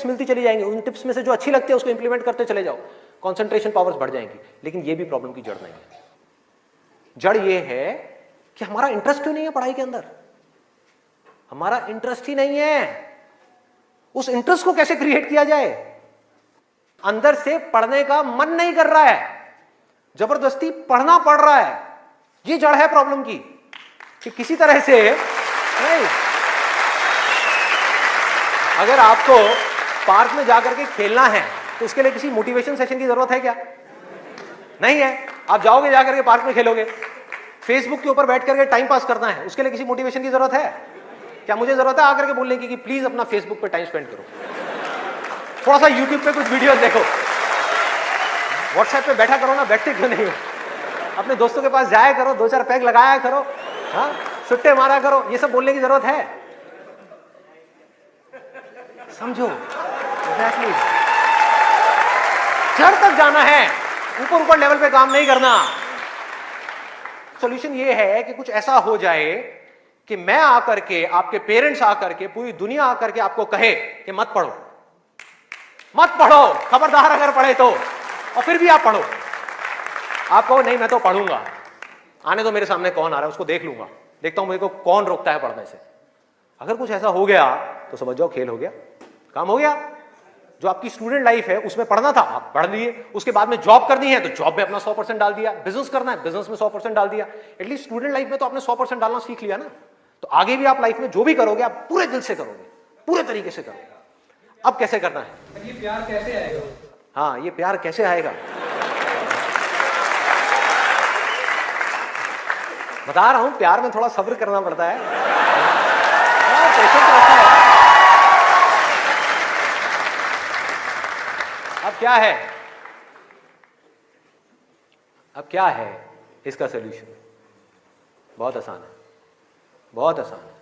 Tips मिलती चली जाएंगी, उन टिप्स में से जो अच्छी लगती है उसको इंप्लीमेंट करते चले जाओ, कंसंट्रेशन पावर्स बढ़ जाएंगी। लेकिन ये भी प्रॉब्लम की जड़ नहीं है। जड़ ये है कि हमारा इंटरेस्ट क्यों नहीं है पढ़ाई के अंदर, हमारा इंटरेस्ट ही नहीं है। उस इंटरेस्ट को कैसे क्रिएट किया जाए? अंदर से पढ़ने का मन नहीं कर रहा है, जबरदस्ती पढ़ना पड़ रहा है। ये जड़ है प्रॉब्लम की, कि किसी तरह से नहीं। अगर आपको पार्क में जाकर के खेलना है तो उसके लिए किसी मोटिवेशन सेशन की जरूरत है क्या? नहीं है। आप जाओगे जाकर के पार्क में खेलोगे। फेसबुक के ऊपर बैठ करके टाइम पास करना है, उसके लिए किसी मोटिवेशन की जरूरत है क्या? मुझे जरूरत है आकर के बोलने की कि प्लीज अपना फेसबुक पे टाइम स्पेंड करो, थोड़ा सा यूट्यूब पे कुछ वीडियो देखो, व्हाट्सएप पे बैठा करो ना, बैठते क्यों नहीं हो? अपने दोस्तों के पास जाया करो, 2-4 पैग लगाया करो, हाँ, सुट्टे मारा करो। ये सब बोलने की जरूरत है? समझो, एग्जैक्टली जड़ तक जाना है, ऊपर ऊपर लेवल पे काम नहीं करना। सॉल्यूशन ये है कि कुछ ऐसा हो जाए कि मैं आकर के, आपके पेरेंट्स आकर के, पूरी दुनिया आकर के आपको कहे कि मत पढ़ो, मत पढ़ो, खबरदार अगर पढ़े तो, और फिर भी आप पढ़ो। आप कहो नहीं मैं तो पढ़ूंगा, आने दो मेरे सामने कौन आ रहा है उसको देख लूंगा, देखता हूं मेरे को कौन रोकता है पढ़ने से। अगर कुछ ऐसा हो गया तो समझ जाओ खेल हो गया, काम हो गया। जो आपकी स्टूडेंट लाइफ है उसमें पढ़ना था आप पढ़ लिए, उसके बाद में जॉब करनी है तो जॉब में अपना 100% डाल दिया, बिजनेस करना है बिजनेस में 100% डाल दिया। एटलीस्ट स्टूडेंट लाइफ में तो आपने 100% डालना सीख लिया ना। तो आगे भी आप लाइफ में जो भी करोगे आप पूरे दिल से करोगे, पूरे तरीके से करोगे। अब कैसे करना है? ये प्यार कैसे आएगा? हाँ, ये प्यार कैसे आएगा? बता रहा हूं, प्यार में थोड़ा सब्र करना पड़ता है, पेशेंस रखना है। अब क्या है? अब क्या है इसका सलूशन? बहुत आसान है, बहुत आसान है।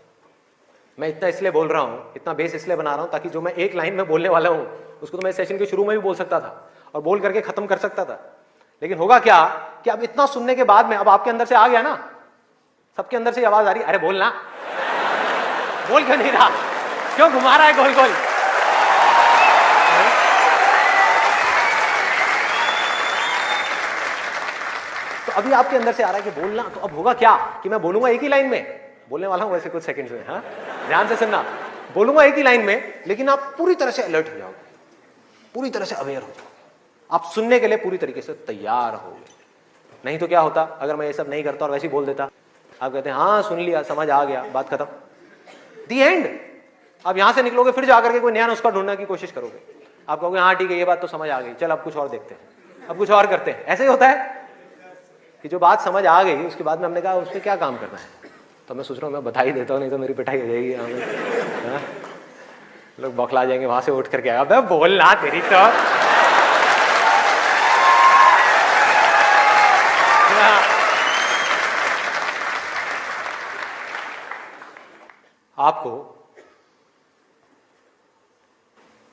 मैं इतना इसलिए बोल रहा हूं, इतना बेस इसलिए बना रहा हूं ताकि जो मैं एक लाइन में बोलने वाला हूं उसको तो मैं सेशन के शुरू में भी बोल सकता था और बोल करके खत्म कर सकता था। लेकिन होगा क्या कि अब इतना सुनने के बाद में अब आपके अंदर से आ गया ना, सबके अंदर से आवाज आ रही, अरे बोलना, बोल क्यों नहीं रहा, क्यों घुमा रहा है गोल गोल? तो अभी आपके अंदर से आ रहा है कि बोलना, तो अब होगा क्या कि मैं बोलूंगा एक ही लाइन में, बोलने वाला हूं वैसे कुछ सेकंड्स में, हाँ ध्यान से सुनना, बोलूंगा एक ही लाइन में, लेकिन आप पूरी तरह से अलर्ट हो जाओगे, पूरी तरह से अवेयर हो जाओगे, आप सुनने के लिए पूरी तरीके से तैयार होगे। नहीं तो क्या होता अगर मैं ये सब नहीं करता और वैसे ही बोल देता, आप कहते हैं हाँ सुन लिया, समझ आ गया, बात खत्म, दी एंड। आप यहां से निकलोगे फिर जाकर के कोई नया नुस्खा ढूंढने की कोशिश करोगे, आप कहोगे हाँ ठीक है ये बात तो समझ आ गई, चल अब कुछ और देखते हैं, अब कुछ और करते हैं। ऐसे ही होता है कि जो बात समझ आ गई उसके बाद में हमने कहा उसमें क्या काम करना है, तो मैं सोच रहा हूँ मैं बधाई देता हूँ, नहीं तो मेरी पिटाई हो जाएगी, लोग बौखला जाएंगे वहां से उठ करके आया, अबे बोलना तेरी तो। आपको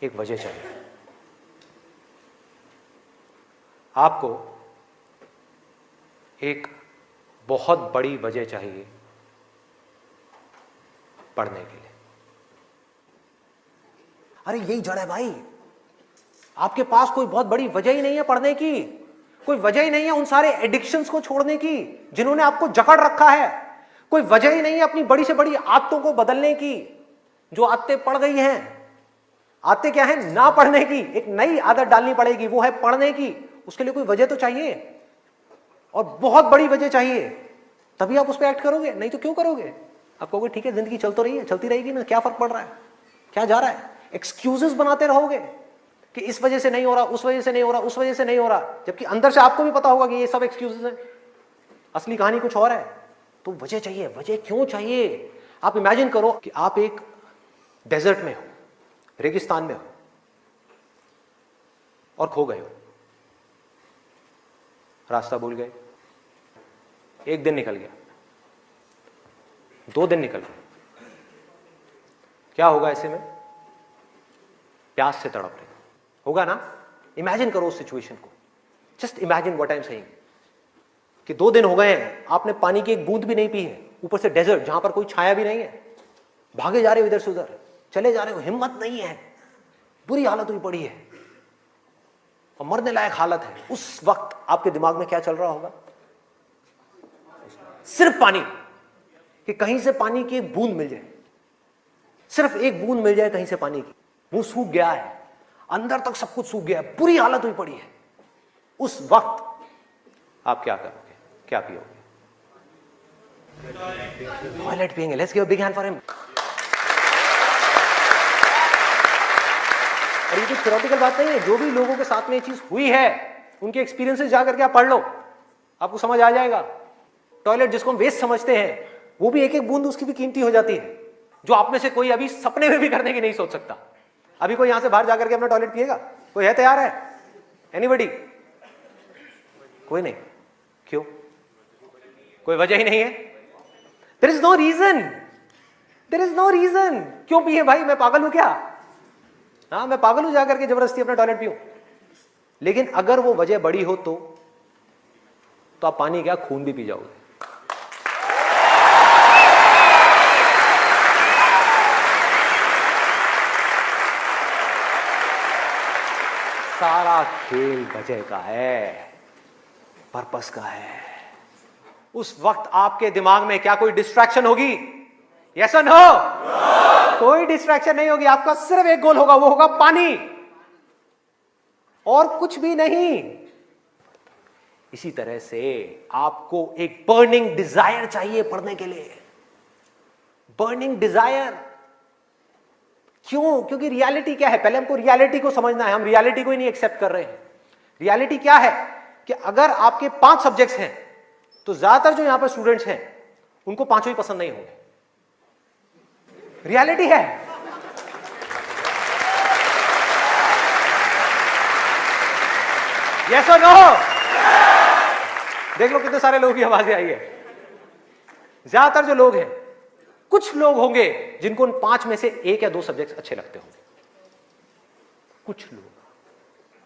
एक वजह चाहिए, आपको एक बहुत बड़ी वजह चाहिए पढ़ने के लिए। अरे यही जड़ है भाई, आपके पास कोई बहुत बड़ी वजह ही नहीं है पढ़ने की, कोई वजह ही नहीं है उन सारे एडिक्शंस को छोड़ने की जिन्होंने आपको जकड़ रखा है, कोई वजह ही नहीं है अपनी बड़ी से बड़ी आदतों को बदलने की, जो आदतें पड़ गई हैं। आदतें क्या है? ना पढ़ने की, एक नई आदत डालनी पड़ेगी, वो है पढ़ने की। उसके लिए कोई वजह तो चाहिए, और बहुत बड़ी वजह चाहिए, तभी आप उस पर एक्ट करोगे, नहीं तो क्यों करोगे? आप कहोगे ठीक है जिंदगी चल तो रही है, चलती रहेगी ना, क्या फर्क पड़ रहा है, क्या जा रहा है? एक्सक्यूजेस बनाते रहोगे कि इस वजह से नहीं हो रहा, उस वजह से नहीं हो रहा, उस वजह से नहीं हो रहा, जबकि अंदर से आपको भी पता होगा कि ये सब एक्सक्यूजेस हैं, असली कहानी कुछ और है। तो वजह चाहिए। वजह क्यों चाहिए? आप इमेजिन करो कि आप एक डेजर्ट में हो, रेगिस्तान में हो और खो गए हो, रास्ता भूल गए, एक दिन निकल गया, 2 दिन निकल गए, क्या होगा ऐसे में? प्यास से तड़प रहे होगा ना? इमेजिन करो उस सिचुएशन को, just imagine what I am saying कि 2 दिन हो गए हैं, आपने पानी की एक बूंद भी नहीं पी है, ऊपर से डेजर्ट जहां पर कोई छाया भी नहीं है, भागे जा रहे हो इधर से उधर, चले जा रहे हो, हिम्मत नहीं है, बुरी बुरी हालत हुई पड़ी है और मरने लायक हालत है, उस वक्त आपके दिमाग में क्या चल रहा होगा? सिर्फ पानी, कि कहीं से पानी की एक बूंद मिल जाए, सिर्फ एक बूंद मिल जाए कहीं से पानी की। वो सूख गया है, अंदर तक सब कुछ सूख गया है, बुरी हालत हुई पड़ी है। उस वक्त आप क्या करोगे, क्या पियोगे? टॉयलेट पिएंगे। Let's give a big hand for him. और ये कोई थ्योरेटिकल बात नहीं है, जो भी लोगों के साथ में ये चीज हुई है उनके एक्सपीरियंसेस जाकर के आप पढ़ लो, आपको समझ आ जाएगा। टॉयलेट जिसको हम वेस्ट समझते हैं, वो भी एक एक बूंद उसकी भी कीमती हो जाती है, जो आप में से कोई अभी सपने में भी करने की नहीं सोच सकता। अभी कोई यहां से बाहर जाकर के अपना टॉयलेट पिएगा? कोई है तैयार है? एनीबडी? कोई नहीं। क्यों? कोई वजह ही नहीं है। There is no reason, there is no reason. क्यों पिए भाई? मैं पागल हूं क्या? हाँ, मैं पागल हूं जाकर के जबरदस्ती अपना टॉयलेट पीऊं? लेकिन अगर वो वजह बड़ी हो तो आप पानी क्या, खून भी पी जाओगे। सारा खेल वजह का है, पर्पस का है। उस वक्त आपके दिमाग में क्या कोई डिस्ट्रैक्शन होगी? यस और नो? कोई डिस्ट्रैक्शन नहीं होगी। आपका सिर्फ एक गोल होगा, वो होगा पानी, और कुछ भी नहीं। इसी तरह से आपको एक बर्निंग डिजायर चाहिए पढ़ने के लिए। बर्निंग डिजायर क्यों? क्योंकि रियलिटी क्या है? पहले हमको रियलिटी को समझना है। हम रियलिटी को ही नहीं एक्सेप्ट कर रहे हैं। रियलिटी क्या है कि अगर आपके 5 सब्जेक्ट्स हैं तो ज्यादातर जो यहां पर स्टूडेंट्स हैं उनको 5 ही पसंद नहीं होंगे। रियलिटी है। यस और नो? देख लो कितने सारे लोगों की आवाजें आई है। ज्यादातर जो लोग हैं, कुछ लोग होंगे जिनको उन 5 में से 1 या 2 सब्जेक्ट्स अच्छे लगते होंगे, कुछ लोग,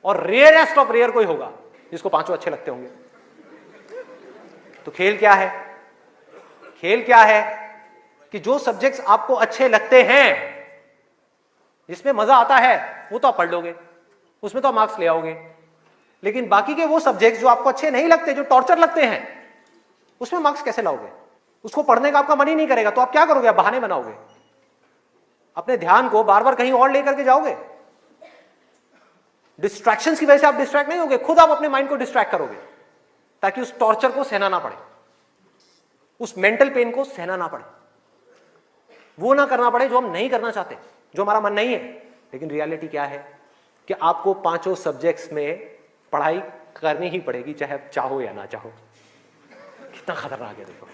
और रेयरेस्ट ऑफ रेयर कोई होगा जिसको 5 अच्छे लगते होंगे। तो खेल क्या है? खेल क्या है कि जो सब्जेक्ट्स आपको अच्छे लगते हैं, जिसमें मजा आता है, वो तो आप पढ़ लोगे, उसमें तो आप मार्क्स ले आओगे। लेकिन बाकी के वो सब्जेक्ट्स जो आपको अच्छे नहीं लगते, जो टॉर्चर लगते हैं, उसमें मार्क्स कैसे लाओगे? उसको पढ़ने का आपका मन ही नहीं करेगा, तो आप क्या करोगे? आप बहाने बनाओगे, अपने ध्यान को बार बार कहीं और लेकर के जाओगे। डिस्ट्रैक्शंस की वजह से आप डिस्ट्रैक्ट नहीं होगे, खुद आप अपने माइंड को डिस्ट्रैक्ट करोगे, ताकि उस टॉर्चर को सहना ना पड़े, उस मेंटल पेन को सहना ना पड़े, वो ना करना पड़े जो हम नहीं करना चाहते, जो हमारा मन नहीं है। लेकिन रियलिटी क्या है कि आपको 5 सब्जेक्ट्स में पढ़ाई करनी ही पड़ेगी, चाहे आप चाहो या ना चाहो। कितना खतरनाक है देखो।